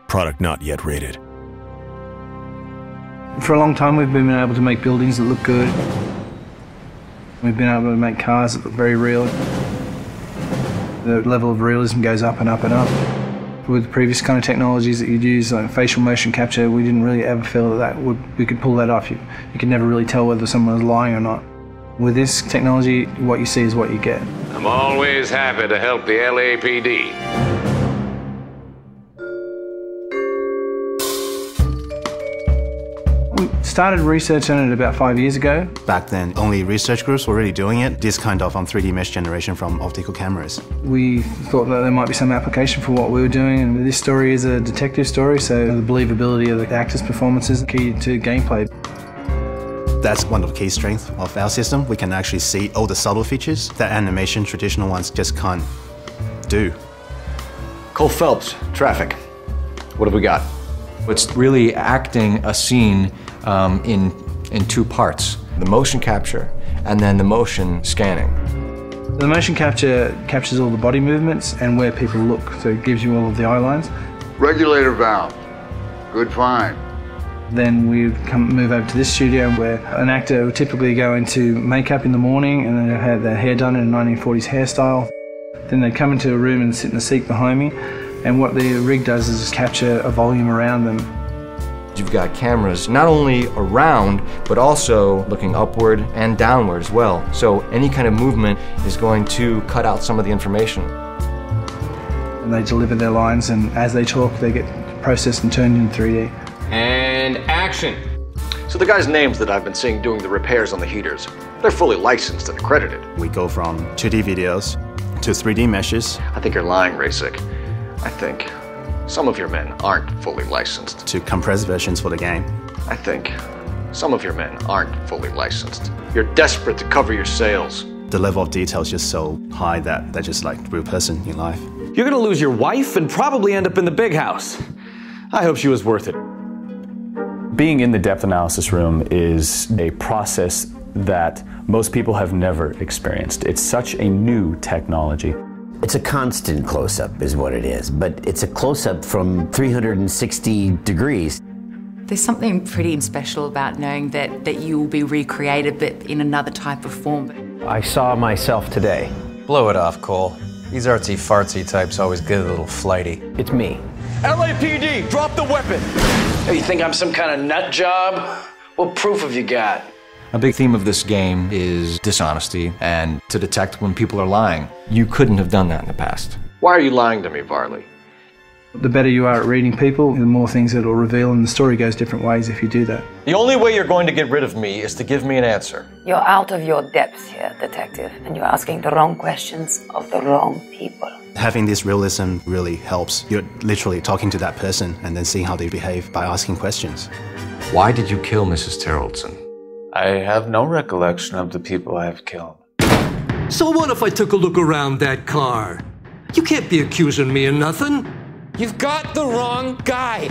Product not yet rated. For a long time we've been able to make buildings that look good. We've been able to make cars that look very real. The level of realism goes up and up and up. With the previous kind of technologies that you'd use, like facial motion capture, we didn't really ever feel that we could pull that off. You could never really tell whether someone was lying or not. With this technology, what you see is what you get. I'm always happy to help the LAPD. We started research on it about 5 years ago. Back then, only research groups were really doing it, this kind of 3D mesh generation from optical cameras. We thought that there might be some application for what we were doing, and this story is a detective story, so the believability of the actors' performances is key to gameplay. That's one of the key strengths of our system. We can actually see all the subtle features that animation traditional ones just can't do. Cole Phelps, traffic. What have we got? It's really acting a scene in two parts. The motion capture and then the motion scanning. The motion capture captures all the body movements and where people look, so it gives you all of the eye lines. Regulator valve. Good find. Then we move over to this studio where an actor would typically go into makeup in the morning and then have their hair done in a 1940s hairstyle. Then they'd come into a room and sit in the seat behind me, and what the rig does is capture a volume around them. You've got cameras not only around, but also looking upward and downward as well. So any kind of movement is going to cut out some of the information. And they deliver their lines, and as they talk, they get processed and turned into 3D. And action. So the guys' names that I've been seeing doing the repairs on the heaters, they're fully licensed and accredited. We go from 2D videos to 3D meshes. I think you're lying, Rasic. I think some of your men aren't fully licensed. To compressed versions for the game. I think some of your men aren't fully licensed. You're desperate to cover your sales. The level of detail is just so high that they're just like a real person in life. You're gonna lose your wife and probably end up in the big house. I hope she was worth it. Being in the depth analysis room is a process that most people have never experienced. It's such a new technology. It's a constant close-up is what it is, but it's a close-up from 360 degrees. There's something pretty special about knowing that you will be recreated, but in another type of form. I saw myself today. Blow it off, Cole. These artsy-fartsy types always get a little flighty. It's me. LAPD, drop the weapon! Hey, you think I'm some kind of nut job? What proof have you got? A big theme of this game is dishonesty and to detect when people are lying. You couldn't have done that in the past. Why are you lying to me, Varley? The better you are at reading people, the more things it'll reveal, and the story goes different ways if you do that. The only way you're going to get rid of me is to give me an answer. You're out of your depths here, detective, and you're asking the wrong questions of the wrong people. Having this realism really helps. You're literally talking to that person and then seeing how they behave by asking questions. Why did you kill Mrs. Terrellson? I have no recollection of the people I have killed. So what if I took a look around that car? You can't be accusing me of nothing. You've got the wrong guy.